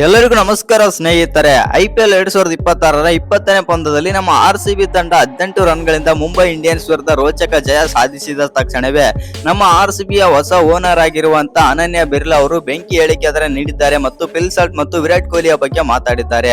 ಎಲ್ಲರಿಗೂ ನಮಸ್ಕಾರ ಸ್ನೇಹಿತರೆ. IPL 2026ರ 20ನೇ ಪಂದ್ಯದಲ್ಲಿ ನಮ್ಮ RCB ತಂಡ 18 ರನ್ಗಳಿಂದ ಮುಂಬೈ ಇಂಡಿಯನ್ಸ್ ವಿರುದ್ಧ ರೋಚಕ ಜಯ ಸಾಧಿಸಿದ ತಕ್ಷಣವೇ ನಮ್ಮ RCBಯ ಹೊಸ ಓನರ್ ಆಗಿರುವಂತ ಅನನ್ಯ ಬಿರ್ಲಾ ಅವರು ಬೆಂಕಿ ಹೇಳಿಕೆ ನೀಡಿದ್ದಾರೆ ಮತ್ತು ಫಿಲ್ ಸಾಲ್ಟ್ ಮತ್ತು ವಿರಾಟ್ ಕೊಹ್ಲಿಯ ಬಗ್ಗೆ ಮಾತಾಡಿದ್ದಾರೆ.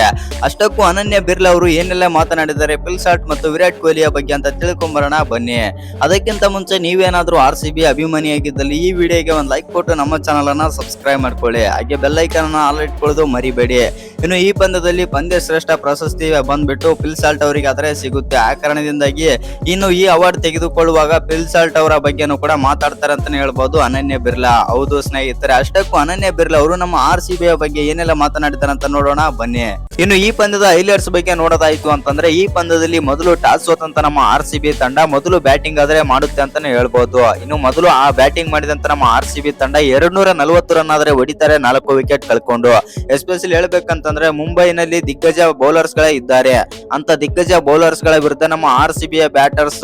ಅಷ್ಟಕ್ಕೂ ಅನನ್ಯ ಬಿರ್ಲಾ ಅವರು ಏನೆಲ್ಲ ಮಾತನಾಡಿದ್ದಾರೆ ಫಿಲ್ ಸಾಲ್ಟ್ ಮತ್ತು ವಿರಾಟ್ ಕೊಹ್ಲಿಯ ಬಗ್ಗೆ ಅಂತ ತಿಳ್ಕೊಂಬರೋಣ ಬನ್ನಿ. ಅದಕ್ಕಿಂತ ಮುಂಚೆ ನೀವೇನಾದ್ರೂ RCB ಅಭಿಮಾನಿಯಾಗಿದ್ದಲ್ಲಿ ಈ ವಿಡಿಯೋಗೆ ಒಂದು ಲೈಕ್ ಕೊಟ್ಟು ನಮ್ಮ ಚಾನಲ್ ಅನ್ನ ಸಬ್ಸ್ಕ್ರೈಬ್ ಮಾಡ್ಕೊಳ್ಳಿ. ಹಾಗೆ ಬೆಲ್ ಐಕಾನ್ ಅನ್ನ ಆಲ್ ಇಟ್ಕೊಳ್ಳೋದು ಮರಿಬೇಡಿ. ಇನ್ನು ಈ ಪಂದ್ಯದಲ್ಲಿ ಪಂದ್ಯ ಶ್ರೇಷ್ಠ ಪ್ರಶಸ್ತಿ ಬಂದ್ಬಿಟ್ಟು ಫಿಲ್ ಸಾಲ್ಟ್ ಅವರಿಗೆ ಆದರೆ ಸಿಗುತ್ತೆ. ಆ ಕಾರಣದಿಂದಾಗಿ ಇನ್ನು ಈ ಅವಾರ್ಡ್ ತೆಗೆದುಕೊಳ್ಳುವಾಗ ಫಿಲ್ ಸಾಲ್ಟ್ ಅವರ ಬಗ್ಗೆನೂ ಕೂಡ ಮಾತಾಡ್ತಾರೆ ಅಂತಾನೆ ಹೇಳ್ಬೋದು ಅನನ್ಯ ಬಿರ್ಲಾ. ಹೌದು ಸ್ನೇಹಿತರೆ, ಅಷ್ಟಕ್ಕೂ ಅನನ್ಯ ಬಿರ್ಲಾ ಅವರು ನಮ್ಮ RCB ಬಗ್ಗೆ ಏನೆಲ್ಲ ಮಾತನಾಡಿದ್ದಾರೆ ಅಂತ ನೋಡೋಣ ಬನ್ನಿ. ಇನ್ನು ಈ ಪಂದ್ಯದ ಹೈಲೈಟ್ಸ್ ಬಗ್ಗೆ ನೋಡೋದಾಯ್ತು ಅಂತಂದ್ರೆ, ಈ ಪಂದ್ಯದಲ್ಲಿ ಮೊದಲು ಟಾಸ್ ಸೋತಂತ ನಮ್ಮ RCB ತಂಡ ಮೊದಲು ಬ್ಯಾಟಿಂಗ್ ಆದ್ರೆ ಮಾಡುತ್ತೆ ಅಂತಾನೆ ಹೇಳ್ಬೋದು. ಇನ್ನು ಮೊದಲು ಆ ಬ್ಯಾಟಿಂಗ್ ಮಾಡಿದಂತ ನಮ್ಮ RCB ತಂಡ 240 ರನ್ ಆದ್ರೆ ಹೊಡಿತಾರೆ 4 ವಿಕೆಟ್ ಕಳ್ಕೊಂಡು. ಎಸ್ಪೆಷಲಿ ಹೇಳ್ಬೇಕಂತಂದ್ರೆ ಮುಂಬೈನಲ್ಲಿ ದಿಗ್ಗಜ ಬೌಲರ್ಸ್ ಗಳೇ ಇದ್ದಾರೆ. ಅಂತ ದಿಗ್ಗಜ ಬೌಲರ್ಸ್ ಗಳ ವಿರುದ್ಧ ನಮ್ಮ RCBಯ ಬ್ಯಾಟರ್ಸ್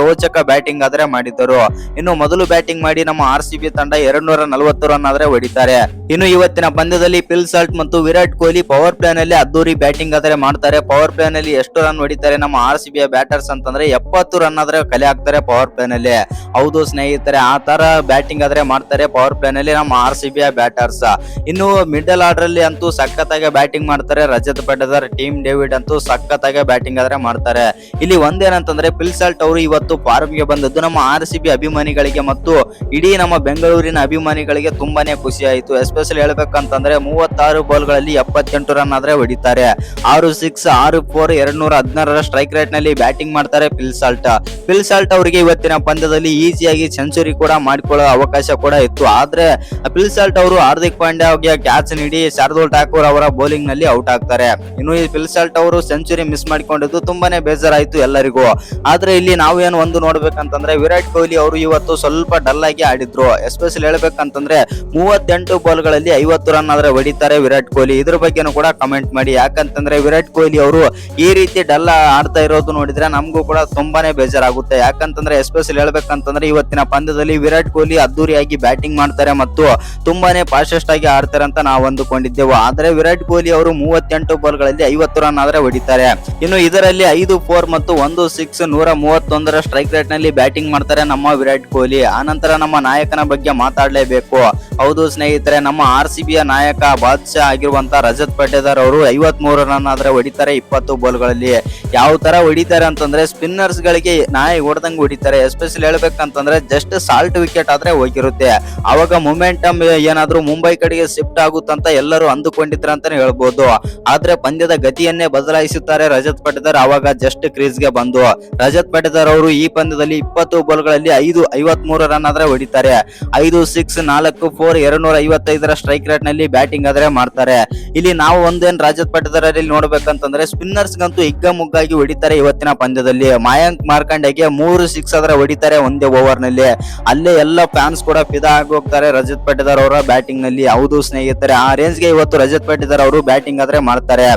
ರೋಚಕ ಬ್ಯಾಟಿಂಗ್ ಆದ್ರೆ ಮಾಡಿದ್ದರು. ಇನ್ನು ಮೊದಲು ಬ್ಯಾಟಿಂಗ್ ಮಾಡಿ ನಮ್ಮ RCB ತಂಡ 240 ರನ್ ಆದ್ರೆ ಹೊಡಿತಾರೆ. ಇನ್ನು ಇವತ್ತಿನ ಪಂದ್ಯದಲ್ಲಿ ಫಿಲ್ ಸಾಲ್ಟ್ ಮತ್ತು ವಿರಾಟ್ ಕೊಹ್ಲಿ ಪವರ್ ಪ್ಲೇ ನಲ್ಲಿ ಅದ್ದೂರಿ ಬ್ಯಾಟಿಂಗ್ ಆದ್ರೆ ಮಾಡ್ತಾರೆ. ಪವರ್ ಪ್ಲೇ ನಲ್ಲಿ ಎಷ್ಟು ರನ್ ಹೊಡಿತಾರೆ ನಮ್ಮ RCBಯ ಬ್ಯಾಟರ್ಸ್ ಅಂತಂದ್ರೆ 70 ರನ್ ಆದ್ರೆ ಕಲೆ ಹಾಕ್ತಾರೆ ಪವರ್ ಪ್ಲೇ ನಲ್ಲಿ. ಹೌದು ಸ್ನೇಹಿತರೆ, ಆ ತರ ಬ್ಯಾಟಿಂಗ್ ಆದ್ರೆ ಮಾಡ್ತಾರೆ ಪವರ್ ಪ್ಲೇ ನಲ್ಲಿ ನಮ್ಮ RCBಯ ಬ್ಯಾಟರ್ಸ್. ಇನ್ನು ಮಿಡಲ್ ಆರ್ಡರ್ ಅಲ್ಲಿ ಅಂತೂ ಸಖತ್ತಾಗಿ ಬ್ಯಾಟಿಂಗ್ ಮಾಡ್ತಾರೆ ರಜತ್ ಪಟಿದಾರ್, ಟೀಮ್ ಡೇವಿಡ್ ಅಂತೂ ಸಖತ್ತಾಗಿ ಬ್ಯಾಟಿಂಗ್ ಆದ್ರೆ ಮಾಡ್ತಾರೆ. ಇಲ್ಲಿ ಒಂದೇನಂತಂದ್ರೆ ಫಿಲ್ ಸಾಲ್ಟ್ ಅವರು ಇವತ್ತು ಫಾರ್ಮ್ ಗೆ ಬಂದದ್ದು ನಮ್ಮ RCB ಅಭಿಮಾನಿಗಳಿಗೆ ಮತ್ತು ಇಡೀ ನಮ್ಮ ಬೆಂಗಳೂರಿನ ಅಭಿಮಾನಿಗಳಿಗೆ ತುಂಬಾನೇ ಖುಷಿ ಆಯಿತು. ಎಸ್ಪೆಷಲಿ ಹೇಳ್ಬೇಕಂತಂದ್ರೆ 36 ಬಾಲ್ ಗಳಲ್ಲಿ 78 ರನ್ ಆದ್ರೆ ಹೊಡಿತಾರೆ. 6 6 6 4 216ರ ಸ್ಟ್ರೈಕ್ ರೇಟ್ ನಲ್ಲಿ ಬ್ಯಾಟಿಂಗ್ ಮಾಡ್ತಾರೆ ಫಿಲ್ ಸಾಲ್ಟ್. ಫಿಲ್ ಸಾಲ್ಟ್ ಅವರಿಗೆ ಇವತ್ತಿನ ಪಂದ್ಯದಲ್ಲಿ ಈಸಿಯಾಗಿ ಸೆಂಚುರಿ ಕೂಡ ಮಾಡಿಕೊಳ್ಳೋ ಅವಕಾಶ ಕೂಡ ಇತ್ತು. ಆದ್ರೆ ಫಿಲ್ ಸಾಲ್ಟ್ ಅವರು ಹಾರ್ದಿಕ್ ಪಾಂಡ್ಯ ಅವರಿಗೆ ಕ್ಯಾಚ್ ನೀಡಿ ಶಾರ್ದೂಲ್ ಠಾಕೂರ್ ಅವರ ಬೌಲಿಂಗ್ ನಲ್ಲಿ ಔಟ್ ಆಗ್ತಾರೆ. ಇನ್ನು ಈ ಫಿಲ್ ಸಾಲ್ಟ್ ಅವರು ಸೆಂಚುರಿ ಮಿಸ್ ಮಾಡಿಕೊಂಡಿದ್ದು ತುಂಬಾನೇ ಬೇಜಾರಾಯ್ತು ಎಲ್ಲರಿಗೂ. ಆದ್ರೆ ಇಲ್ಲಿ ನಾವು ಏನು ಒಂದು ನೋಡ್ಬೇಕಂತಂದ್ರೆ, ವಿರಾಟ್ ಕೊಹ್ಲಿ ಅವರು ಇವತ್ತು ಸ್ವಲ್ಪ ಡಲ್ ಆಗಿ ಆಡಿದ್ರು. ಎಸ್ಪೆಷಲಿ ಹೇಳ್ಬೇಕಂತಂದ್ರೆ 38 ಬಾಲ್ ಗಳಲ್ಲಿ 50 ರನ್ ಆದ್ರೆ ಹೊಡಿತಾರೆ ವಿರಾಟ್ ಕೊಹ್ಲಿ. ಇದ್ರ ಬಗ್ಗೆನೂ ಕೂಡ ಕಮೆಂಟ್ ಮಾಡಿ. ಯಾಕಂತಂದ್ರೆ ವಿರಾಟ್ ಕೊಹ್ಲಿ ಅವರು ಈ ರೀತಿ ಡಲ್ ಆಡ್ತಾ ಇರೋದು ನೋಡಿದ್ರೆ ನಮಗೂ ಕೂಡ ತುಂಬಾನೇ ಬೇಜಾರಾಗುತ್ತೆ. ಯಾಕಂತಂದ್ರೆ ಎಸ್ಪೆಷಲಿ ಹೇಳ್ಬೇಕಂತಂದ್ರೆ ಇವತ್ತಿನ ಪಂದ್ಯದಲ್ಲಿ ವಿರಾಟ್ ಕೊಹ್ಲಿ ಅದ್ದೂರಿಯಾಗಿ ಬ್ಯಾಟಿಂಗ್ ಮಾಡ್ತಾರೆ ಮತ್ತು ತುಂಬಾನೇ ಫಾಸ್ಟೆಸ್ಟ್ ಆಗಿ ಆಡ್ತಾರೆ ಅಂತ ನಾವು ಅಂದುಕೊಂಡಿದ್ದೆವು. ಆದ್ರೆ ವಿರಾಟ್ ಕೊಹ್ಲಿ ಅವರು 38 ಬಾಲ್ ಗಳಲ್ಲಿ 50 ರನ್ ಆದ್ರೆ ಹೊಡಿತಾರೆ. ಇನ್ನು ಇದರಲ್ಲಿ 5 4 ಮತ್ತು 1 6 131ರ ಸ್ಟ್ರೈಕ್ ರೇಟ್ ನಲ್ಲಿ ಬ್ಯಾಟಿಂಗ್ ಮಾಡ್ತಾರೆ ನಮ್ಮ ವಿರಾಟ್ ಕೊಹ್ಲಿ. ಆನಂತರ ನಮ್ಮ ನಾಯಕನ ಬಗ್ಗೆ ಮಾತಾಡ್ಲೇಬೇಕು. ಹೌದು ಸ್ನೇಹಿತರೆ, ನಮ್ಮ RCBಯ ನಾಯಕ ಬಾದ್ಶಾ ಆಗಿರುವಂತ ರಜತ್ ಪಟಿದಾರ್ ಅವರು 53 ರನ್ ಆದ್ರೆ ಹೊಡಿತಾರೆ 20 ಬಾಲ್ ಗಳಲ್ಲಿ. ಯಾವ ತರ ಹೊಡಿತಾರೆ ಅಂತಂದ್ರೆ ಸ್ಪಿನ್ನರ್ಸ್ ಗಳಿಗೆ ನಾಯಿ ಹೊಡೆದಂಗ್ ಹೊಡಿತಾರೆ. ಎಸ್ಪೆಷಲಿ ಹೇಳ್ಬೇಕಂತಂದ್ರೆ ಜಸ್ಟ್ ಸಾಲ್ಟ್ ವಿಕೆಟ್ ಆದ್ರೆ ಹೋಗಿರುತ್ತೆ. ಅವಾಗ ಮೊಮೆಂಟಮ್ ಏನಾದ್ರೂ ಮುಂಬೈ ಕಡೆಗೆ ಶಿಫ್ಟ್ ಆಗುತ್ತಂತ ಎಲ್ಲರೂ ಅಂದುಕೊಂಡಿದ್ರ ಅಂತಾನೆ ಹೇಳ್ಬೋದು. ಆದ್ರೆ ಪಂದ್ಯದ ಗತಿಯನ್ನೇ ಬದಲಾಯಿಸುತ್ತಾರೆ ರಜತ್ ಪಟಿದಾರ್. ಅವಾಗ ಜಸ್ಟ್ ಕ್ರೀಸ್ ಗೆ ಬಂದು ರಜತ್ ಪಟಿದಾರ್ ಅವರು ಈ ಪಂದ್ಯದಲ್ಲಿ 20 ಬಾಲ್ ಗಳಲ್ಲಿ 53 ರನ್ ಆದ್ರೆ ಹೊಡಿತಾರೆ. 5 6 4 4 255ರ ಸ್ಟ್ರೈಕ್ ರೇಟ್ ನಲ್ಲಿ ಬ್ಯಾಟಿಂಗ್ ಆದ್ರೆ ಮಾಡ್ತಾರೆ. ಇಲ್ಲಿ ನಾವು ಒಂದೇನ್ ರಜತ್ ಪಟಿದಾರ್ ಅಲ್ಲಿ ನೋಡ್ಬೇಕಂತಂದ್ರೆ ಸ್ಪಿನ್ನರ್ಸ್ ಗಂತೂ ಹಿಗ್ಗ ಮುಗ್ಗಾಗಿ ಹೊಡಿತಾರೆ. ಇವತ್ತಿನ ಪಂದ್ಯದಲ್ಲಿ ಮಯಾಂಕ್ ಮಾರ್ಕಂಡೆಗೆ 3 6 ಆದ್ರೆ ಹೊಡಿತಾರೆ ಒಂದೇ ಓವರ್ ನಲ್ಲಿ. ಅಲ್ಲೇ ಎಲ್ಲ ಫ್ಯಾನ್ಸ್ ಕೂಡ ಫಿದಾ ಆಗಿ ಹೋಗ್ತಾರೆ ರಜತ್ ಪಟಿದಾರ್ ಅವರ ಬ್ಯಾಟಿಂಗ್ ನಲ್ಲಿ. ಹೌದು ಸ್ನೇಹಿತರೆ, ಆ ರೇಂಜ್ ಗೆ ಇವತ್ತು ರಜತ್ ಪಟಿದಾರ್ ಅವರು ಬ್ಯಾಟಿಂಗ್ ಆದ್ರೆ ಮಾಡ್ತಾರೆ.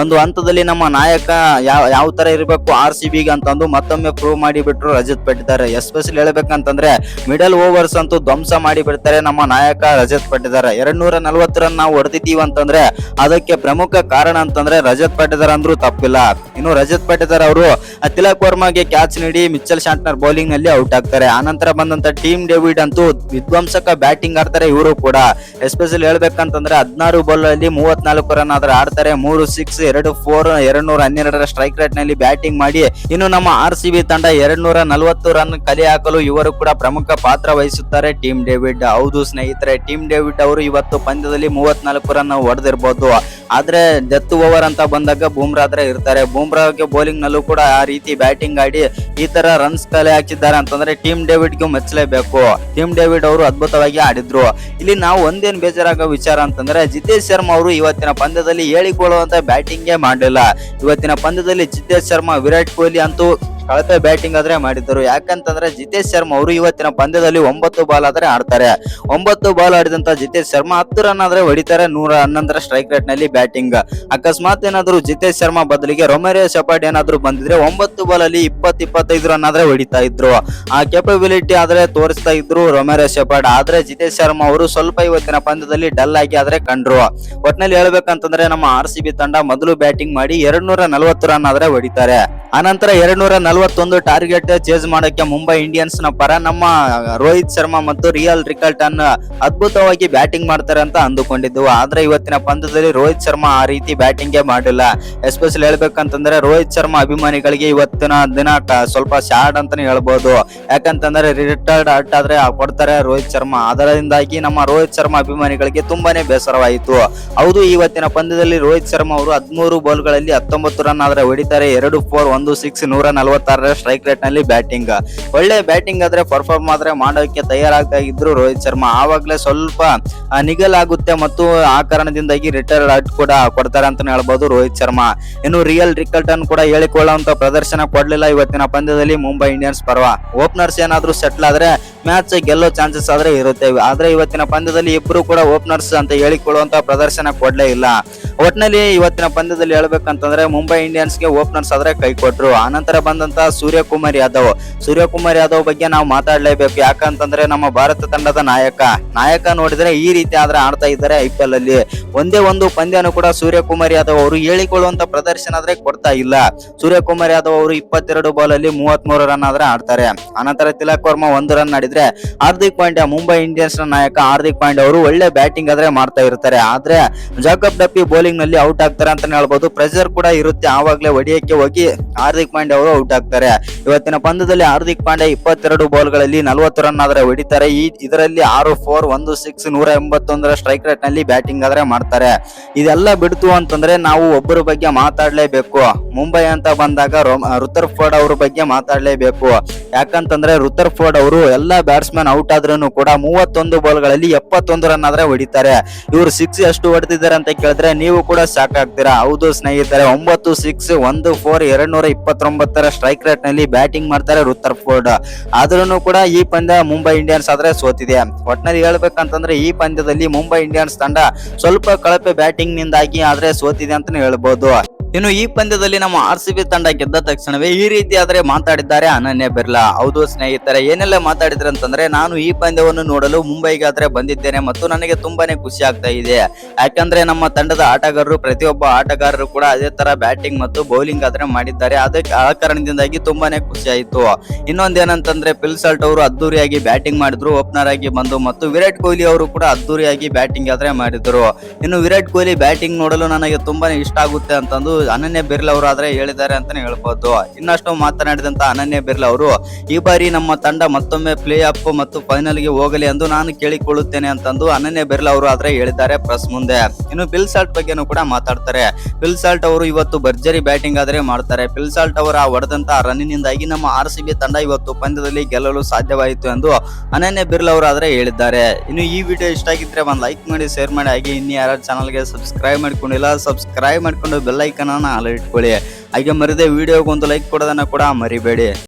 ಒಂದು ಹಂತದಲ್ಲಿ ನಮ್ಮ ನಾಯಕ ಯಾವ ತರ ಇರಬೇಕು RCB ಗೆ ಅಂತಂದು ಮತ್ತೊಮ್ಮೆ ಪ್ರೂವ್ ಮಾಡಿ ಬಿಟ್ರು ರಜತ್ ಪಟಿದಾರ್. ಎಸ್ಪೆಷಲಿ ಹೇಳ್ಬೇಕಂತಂದ್ರೆ ಮಿಡಲ್ ಓವರ್ಸ್ ಅಂತೂ ಧ್ವಂಸ ಮಾಡಿ ಬಿಡ್ತಾರೆ ನಮ್ಮ ನಾಯಕ ರಜತ್ ಪಟಿದಾರ್. 240 ರನ್ ನಾವು ಹೊಡೆದಿದ್ದೀವಿ ಅಂತಂದ್ರೆ ಅದಕ್ಕೆ ಪ್ರಮುಖ ಕಾರಣ ಅಂತಂದ್ರೆ ರಜತ್ ಪಟಿದಾರ್ ಅಂದ್ರೂ ತಪ್ಪಿಲ್ಲ. ಇನ್ನು ರಜತ್ ಪಟಿದಾರ್ ಅವರು ತಿಲಕ್ ವರ್ಮಾಗೆ ಕ್ಯಾಚ್ ನೀಡಿ ಮಿಚೆಲ್ ಶಾಂಟ್ನರ್ ಬೌಲಿಂಗ್ ನಲ್ಲಿ ಔಟ್ ಆಗ್ತಾರೆ. ಆನಂತರ ಬಂದಂತ ಟೀಮ್ ಡೇವಿಡ್ ಅಂತೂ ವಿಧ್ವಂಸಕ ಬ್ಯಾಟಿಂಗ್ ಆಡ್ತಾರೆ ಇವರು ಕೂಡ. ಎಸ್ಪೆಷಲಿ ಹೇಳ್ಬೇಕಂತಂದ್ರೆ 16 ಬಾಲ್ ಅಲ್ಲಿ 34 ರನ್ ಆದ್ರೆ ಆಡ್ತಾರೆ. 3 6 2 4 212ರ ಸ್ಟ್ರೈಕ್ ರೇಟ್ ನಲ್ಲಿ ಬ್ಯಾಟಿಂಗ್ ಮಾಡಿ ಇನ್ನು ನಮ್ಮ RCB ತಂಡ 240 ರನ್ ಕಲೆ ಹಾಕಲು ಇವರು ಕೂಡ ಪ್ರಮುಖ ಪಾತ್ರ ವಹಿಸುತ್ತಾರೆ ಟೀಮ್ ಡೇವಿಡ್. ಹೌದು ಸ್ನೇಹಿತರೆ, ಟೀಮ್ ಡೇವಿಡ್ ಅವರು ಇವತ್ತು ಪಂದ್ಯದಲ್ಲಿ 34 ರನ್ ಹೊಡೆದಿರಬಹುದು. ಆದ್ರೆ ಡೆತ್ ಓವರ್ ಅಂತ ಬಂದಾಗ ಬೂಮ್ರಾ ಆದ್ರೆ ಇರ್ತಾರೆ. ಬೂಮ್ರಾಗೆ ಬೌಲಿಂಗ್ ನಲ್ಲೂ ಕೂಡ ಆ ರೀತಿ ಬ್ಯಾಟಿಂಗ್ ಆಡಿ ಈ ತರ ರನ್ಸ್ ಕಲೆ ಹಾಕಿದ್ದಾರೆ ಅಂತಂದ್ರೆ ಟೀಮ್ ಡೇವಿಡ್ಗೆ ಮೆಚ್ಚಲೇಬೇಕು. ಟೀಮ್ ಡೇವಿಡ್ ಅವರು ಅದ್ಭುತವಾಗಿ ಆಡಿದ್ರು. ಇಲ್ಲಿ ನಾವು ಒಂದೇನ್ ಬೇಜಾರಾಗೋ ವಿಚಾರ ಅಂತಂದ್ರೆ ಜಿತೇಶ್ ಶರ್ಮಾ ಅವರು ಇವತ್ತಿನ ಪಂದ್ಯದಲ್ಲಿ ಹೇಳಿಕೊಳ್ಳುವಂತ ಬ್ಯಾಟಿಂಗೇ ಮಾಡಲಿಲ್ಲ. ಇವತ್ತಿನ ಪಂದ್ಯದಲ್ಲಿ ಜಿತೇಶ್ ಶರ್ಮಾ ವಿರಾಟ್ ಕೊಹ್ಲಿ ಅಂತೂ ಕಳಪೆ ಬ್ಯಾಟಿಂಗ್ ಆದ್ರೆ ಮಾಡಿದ್ದರು. ಯಾಕಂತಂದ್ರೆ ಜಿತೇಶ್ ಶರ್ಮಾ ಅವರು ಇವತ್ತಿನ ಪಂದ್ಯದಲ್ಲಿ 9 ಬಾಲ್ ಆದ್ರೆ ಆಡ್ತಾರೆ. 9 ಬಾಲ್ ಆಡಿದಂತ ಜಿತೇಶ್ ಶರ್ಮಾ 10 ರನ್ ಆದ್ರೆ ಹೊಡಿತಾರೆ 111 ಸ್ಟ್ರೈಕ್ ರೇಟ್ ನಲ್ಲಿ ಬ್ಯಾಟಿಂಗ್. ಅಕಸ್ಮಾತ್ ಏನಾದ್ರು ಜಿತೇಶ್ ಶರ್ಮಾ ಬದಲಿಗೆ ರೊಮೆರೋ ಶೆಪರ್ಡ್ ಏನಾದ್ರು ಬಂದಿದ್ರೆ 9 ಬಾಲ್ ಅಲ್ಲಿ 20-25 ರನ್ ಆದ್ರೆ ಹೊಡಿತಾ ಇದ್ರು. ಆ ಕೆಪಬಿಲಿಟಿ ಆದ್ರೆ ತೋರಿಸ್ತಾ ಇದ್ರು ರೊಮೆರೋ ಶೆಪರ್ಡ್. ಆದ್ರೆ ಜಿತೇಶ್ ಶರ್ಮಾ ಅವರು ಸ್ವಲ್ಪ ಇವತ್ತಿನ ಪಂದ್ಯದಲ್ಲಿ ಡಲ್ ಆಗಿ ಆದ್ರೆ ಕಂಡ್ರು. ಒಟ್ನಲ್ಲಿ ಹೇಳ್ಬೇಕಂತಂದ್ರೆ ನಮ್ಮ RCB ತಂಡ ಮೊದಲು ಬ್ಯಾಟಿಂಗ್ ಮಾಡಿ 240 ರನ್ ಆದ್ರೆ ಹೊಡಿತಾರೆ. ಆನಂತರ 241 ಟಾರ್ಗೆಟ್ ಚೇಸ್ ಮಾಡಕ್ಕೆ ಮುಂಬೈ ಇಂಡಿಯನ್ಸ್ ನ ಪರ ನಮ್ಮ ರೋಹಿತ್ ಶರ್ಮಾ ಮತ್ತು ರಿಯಲ್ ರಿಕಲ್ಟನ್ ಅದ್ಭುತವಾಗಿ ಬ್ಯಾಟಿಂಗ್ ಮಾಡ್ತಾರೆ ಅಂತ ಅಂದುಕೊಂಡಿದ್ದು. ಆದ್ರೆ ಇವತ್ತಿನ ಪಂದ್ಯದಲ್ಲಿ ರೋಹಿತ್ ಶರ್ಮಾ ಆ ರೀತಿ ಬ್ಯಾಟಿಂಗ್ ಮಾಡಿಲ್ಲ. ಎಸ್ಪೆಷಲಿ ಹೇಳ್ಬೇಕಂತಂದ್ರೆ ರೋಹಿತ್ ಶರ್ಮಾ ಅಭಿಮಾನಿಗಳಿಗೆ ಇವತ್ತಿನ ದಿನ ಸ್ವಲ್ಪ ಶಾರ್ಡ್ ಅಂತಾನೆ ಹೇಳ್ಬೋದು. ಯಾಕಂತಂದ್ರೆ ರಿಟೈರ್ಡ್ ಔಟ್ ಆದ್ರೆ ಕೊಡ್ತಾರೆ ರೋಹಿತ್ ಶರ್ಮಾ. ಅದರಿಂದಾಗಿ ನಮ್ಮ ರೋಹಿತ್ ಶರ್ಮಾ ಅಭಿಮಾನಿಗಳಿಗೆ ತುಂಬಾನೇ ಬೇಸರವಾಯಿತು. ಹೌದು, ಇವತ್ತಿನ ಪಂದ್ಯದಲ್ಲಿ ರೋಹಿತ್ ಶರ್ಮಾ ಅವರು 13 ಬಾಲ್ಗಳಲ್ಲಿ 19 ರನ್ ಆದ್ರೆ ಹೊಡಿತಾರೆ. 2 4 1 6 146 ಸ್ಟ್ರೈಕ್ ರೇಟ್ ನಲ್ಲಿ ಬ್ಯಾಟಿಂಗ್. ಒಳ್ಳೆ ಬ್ಯಾಟಿಂಗ್ ಆದ್ರೆ ಪರ್ಫಾರ್ಮ್ ಆದ್ರೆ ಮಾಡೋಕೆ ತಯಾರಾಗ್ತಾ ಇದ್ರು ರೋಹಿತ್ ಶರ್ಮಾ. ಆವಾಗ್ಲೇ ಸ್ವಲ್ಪ ನಿಗಲಾಗುತ್ತೆ ಮತ್ತು ಆ ಕಾರಣದಿಂದಾಗಿ ರಿಟೈರ್ಡ್ ಔಟ್ ಕೂಡ ಕೊಡ್ತಾರೆ ಅಂತಾನೆ ಹೇಳ್ಬಹುದು ರೋಹಿತ್ ಶರ್ಮಾ. ಇನ್ನು ರಿಯಲ್ ರಿಕಲ್ಟನ್ ಕೂಡ ಹೇಳಿಕೊಳ್ಳುವಂತ ಪ್ರದರ್ಶನ ಕೊಡ್ಲಿಲ್ಲ ಇವತ್ತಿನ ಪಂದ್ಯದಲ್ಲಿ ಮುಂಬೈ ಇಂಡಿಯನ್ಸ್ ಪರ್ವ. ಓಪನರ್ಸ್ ಏನಾದ್ರು ಸೆಟ್ಲ್ ಆದ್ರೆ ಮ್ಯಾಚ್ ಗೆಲ್ಲೋ ಚಾನ್ಸಸ್ ಆದ್ರೆ ಇರುತ್ತೆ. ಆದ್ರೆ ಇವತ್ತಿನ ಪಂದ್ಯದಲ್ಲಿ ಇಬ್ರು ಕೂಡ ಓಪನರ್ಸ್ ಅಂತ ಹೇಳಿಕೊಳ್ಳುವಂತ ಪ್ರದರ್ಶನ ಕೊಡ್ಲೇ ಇಲ್ಲ. ಒಟ್ನಲ್ಲಿ ಇವತ್ತಿನ ಪಂದ್ಯದಲ್ಲಿ ಹೇಳ್ಬೇಕಂತಂದ್ರೆ ಮುಂಬೈ ಇಂಡಿಯನ್ಸ್ ಗೆ ಓಪನರ್ಸ್ ಆದ್ರೆ ಕೈ ಕೊಟ್ರು. ಆನಂತರ ಬಂದಂತ ಸೂರ್ಯಕುಮಾರ್ ಯಾದವ್ ಬಗ್ಗೆ ನಾವು ಮಾತಾಡ್ಲೇಬೇಕು. ಯಾಕಂತಂದ್ರೆ ನಮ್ಮ ಭಾರತ ತಂಡದ ನಾಯಕ ನೋಡಿದ್ರೆ ಈ ರೀತಿ ಆದ್ರೆ ಆಡ್ತಾ ಇದ್ದಾರೆ IPL ಅಲ್ಲಿ. ಒಂದೇ ಒಂದು ಪಂದ್ಯನು ಕೂಡ ಸೂರ್ಯಕುಮಾರ್ ಯಾದವ್ ಅವರು ಹೇಳಿಕೊಳ್ಳುವಂತ ಪ್ರದರ್ಶನ ಆದ್ರೆ ಕೊಡ್ತಾ ಇಲ್ಲ. ಸೂರ್ಯಕುಮಾರ್ ಯಾದವ್ ಅವರು 22 ಬಾಲ್ ಅಲ್ಲಿ 33 ರನ್ ಆದ್ರೆ ಆಡ್ತಾರೆ. ಆನಂತರ ತಿಲಕ್ ವರ್ಮಾ 1 ರನ್ ಆಡಿದ್ರೆ ಹಾರ್ದಿಕ್ ಪಾಂಡ್ಯ, ಮುಂಬೈ ಇಂಡಿಯನ್ಸ್ ನ ನಾಯಕ ಹಾರ್ದಿಕ್ ಪಾಂಡ್ಯ ಅವರು ಒಳ್ಳೆ ಬ್ಯಾಟಿಂಗ್ ಆದ್ರೆ ಮಾಡ್ತಾ ಇರ್ತಾರೆ. ಆದ್ರೆ ಜಾಕಬ್ ಡಪ್ಪಿ ಬೌಲಿಂಗ್ ನಲ್ಲಿ ಔಟ್ ಆಗ್ತಾರೆ ಅಂತ ಹೇಳ್ಬಹುದು. ಪ್ರೆಷರ್ ಕೂಡ ಇರುತ್ತೆ. ಆವಾಗ್ಲೇ ಹೊಡಿಯಕ್ಕೆ ಹೋಗಿ ಹಾರ್ದಿಕ್ ಪಾಂಡ್ಯ ಅವರು ಔಟ್ ಆಗ್ತಾರೆ. ಇವತ್ತಿನ ಪಂದ್ಯದಲ್ಲಿ ಹಾರ್ದಿಕ್ ಪಾಂಡ್ಯ 22 ಬಾಲ್ ಗಳಲ್ಲಿ 40 ರನ್ ಆದ್ರೆ ಹೊಡಿತಾರೆ. ಇದರಲ್ಲಿ 6 4 1 6 181 ಸ್ಟ್ರೈಕ್ ರೇಟ್ ನಲ್ಲಿ ಬ್ಯಾಟಿಂಗ್ ಆದ್ರೆ ಮಾಡ್ತಾರೆ. ಇದೆಲ್ಲ ಬಿಡ್ತು ಅಂತಂದ್ರೆ ನಾವು ಒಬ್ಬರ ಬಗ್ಗೆ ಮಾತಾಡ್ಲೇಬೇಕು. ಮುಂಬೈ ಅಂತ ಬಂದಾಗ ರುತರ್ಫೋರ್ಡ್ ಅವ್ರ ಬಗ್ಗೆ ಮಾತಾಡ್ಲೇಬೇಕು. ಯಾಕಂತಂದ್ರೆ ರುತರ್ಫೋರ್ಡ್ ಅವರು ಎಲ್ಲಾ ಬ್ಯಾಟ್ಸ್ಮನ್ ಔಟ್ ಆದ್ರೂ ಕೂಡ 31 ಬಾಲ್ ಗಳಲ್ಲಿ 71 ರನ್ ಆದ್ರೆ ಹೊಡಿತಾರೆ. ಇವರು 6 ಎಷ್ಟು ಹೊಡೆದಿದ್ದಾರೆ ಅಂತ ಕೇಳಿದ್ರೆ ನೀವು ಕೂಡ ಶಾಕ್ ಆಗ್ತೀರಾ. ಹೌದು ಸ್ನೇಹಿತರೆ, 9 6 1 4 229 ಸ್ಟ್ರೈಕ್ ರೇಟ್ ನಲ್ಲಿ ಬ್ಯಾಟಿಂಗ್ ಮಾಡ್ತಾರೆ ರುತರ್ಫೋರ್ಡ್. ಆದ್ರೂ ಕೂಡ ಈ ಪಂದ್ಯ ಮುಂಬೈ ಇಂಡಿಯನ್ಸ್ ಆದ್ರೆ ಸೋತಿದೆ. ಒಟ್ನಲ್ಲಿ ಹೇಳ್ಬೇಕಂತಂದ್ರೆ ಈ ಪಂದ್ಯದಲ್ಲಿ ಮುಂಬೈ ಇಂಡಿಯನ್ಸ್ ತಂಡ ಸ್ವಲ್ಪ ಕಳಪೆ ಬ್ಯಾಟಿಂಗ್ ನಿಂದಾಗಿ ಆದ್ರೆ ಸೋತಿದೆ ಅಂತಾನೆ ಹೇಳ್ಬೋದು. ಇನ್ನು ಈ ಪಂದ್ಯದಲ್ಲಿ ನಮ್ಮ RCB ತಂಡ ಗೆದ್ದ ತಕ್ಷಣವೇ ಈ ರೀತಿ ಆದ್ರೆ ಮಾತಾಡಿದ್ದಾರೆ ಅನನ್ಯ ಬಿರ್ಲಾ. ಹೌದು ಸ್ನೇಹಿತರೆ, ಏನೆಲ್ಲ ಮಾತಾಡಿದ್ರೆ ಅಂತಂದ್ರೆ, ನಾನು ಈ ಪಂದ್ಯವನ್ನು ನೋಡಲು ಮುಂಬೈಗಾದ್ರೆ ಬಂದಿದ್ದೇನೆ ಮತ್ತು ನನಗೆ ತುಂಬಾನೇ ಖುಷಿ ಆಗ್ತಾ ಇದೆ. ಯಾಕಂದ್ರೆ ನಮ್ಮ ತಂಡದ ಆಟಗಾರರು ಪ್ರತಿಯೊಬ್ಬ ಆಟಗಾರರು ಕೂಡ ಅದೇ ತರ ಬ್ಯಾಟಿಂಗ್ ಮತ್ತು ಬೌಲಿಂಗ್ ಆದ್ರೆ ಮಾಡಿದ್ದಾರೆ. ಅದಕ್ಕೆ ಆ ಕಾರಣದಿಂದಾಗಿ ತುಂಬಾನೇ ಖುಷಿ ಆಯ್ತು. ಇನ್ನೊಂದೇನಂತಂದ್ರೆ ಪಿಲ್ಸಾಲ್ಟ್ ಅವರು ಅದ್ದೂರಿಯಾಗಿ ಬ್ಯಾಟಿಂಗ್ ಮಾಡಿದ್ರು ಓಪನರ್ ಆಗಿ ಬಂದು, ಮತ್ತು ವಿರಾಟ್ ಕೊಹ್ಲಿ ಅವರು ಕೂಡ ಅದ್ದೂರಿಯಾಗಿ ಬ್ಯಾಟಿಂಗ್ ಆದ್ರೆ ಮಾಡಿದ್ರು. ಇನ್ನು ವಿರಾಟ್ ಕೊಹ್ಲಿ ಬ್ಯಾಟಿಂಗ್ ನೋಡಲು ನನಗೆ ತುಂಬಾನೇ ಇಷ್ಟ ಆಗುತ್ತೆ ಅಂತಂದು ಅನನ್ಯ ಬಿರ್ಲಾ ಅವರು ಆದ್ರೆ ಹೇಳಿದ್ದಾರೆ ಅಂತಾನೆ ಹೇಳ್ಬಹುದು. ಇನ್ನಷ್ಟು ಮಾತನಾಡಿದಂತ ಅನನ್ಯ ಬಿರ್ಲಾ ಅವರು, ಈ ಬಾರಿ ನಮ್ಮ ತಂಡ ಮತ್ತೊಮ್ಮೆ ಪ್ಲೇ ಆಫ್ ಮತ್ತು ಫೈನಲ್ ಗೆ ಹೋಗಲಿ ಎಂದು ನಾನು ಕೇಳಿಕೊಳ್ಳುತ್ತೇನೆ ಅಂತಂದು ಅನನ್ಯ ಬಿರ್ಲಾ ಅವರು ಆದ್ರೆ ಹೇಳಿದ್ದಾರೆ ಪ್ರೆಸ್ ಮುಂದೆ. ಇನ್ನು ಪಿಲ್ಸಾಲ್ಟ್ ಬಗ್ಗೆನೂ ಕೂಡ ಮಾತಾಡ್ತಾರೆ. ಪಿಲ್ಸಾಲ್ಟ್ ಅವರು ಇವತ್ತು ಭರ್ಜರಿ ಬ್ಯಾಟಿಂಗ್ ಆದ್ರೆ ಮಾಡ್ತಾರೆ. ಪಿಲ್ಸಾಲ್ಟ್ ಅವರ ಹೊಡೆದಂತ ರನ್ನಿನಿಂದಾಗಿ ನಮ್ಮ RCB ತಂಡ ಇವತ್ತು ಪಂದ್ಯದಲ್ಲಿ ಗೆಲ್ಲಲು ಸಾಧ್ಯವಾಯಿತು ಎಂದು ಅನನ್ಯ ಬಿರ್ಲಾ ಅವರು ಆದ್ರೆ ಹೇಳಿದ್ದಾರೆ. ಇನ್ನು ಈ ವಿಡಿಯೋ ಇಷ್ಟ ಆಗಿದ್ರೆ ಒಂದು ಲೈಕ್ ಮಾಡಿ, ಶೇರ್ ಮಾಡಿ. ಹಾಗೆ ಇನ್ನು ಯಾರು ಚಾನಲ್ಗೆ ಸಬ್ಸ್ಕ್ರೈಬ್ ಮಾಡ್ಕೊಂಡಿಲ್ಲ, ಸಬ್ಸ್ಕ್ರೈಬ್ ಮಾಡ್ಕೊಂಡು ಬೆಲ್ ಐಕನ್ ಆಲ್ ಇಟ್ಕೊಳ್ಳಿ. ಹಾಗೆ ಮರಿದೆ ವಿಡಿಯೋಗೆ ಒಂದು ಲೈಕ್ ಕೊಡೋದನ್ನ ಕೂಡ ಮರಿಬೇಡಿ.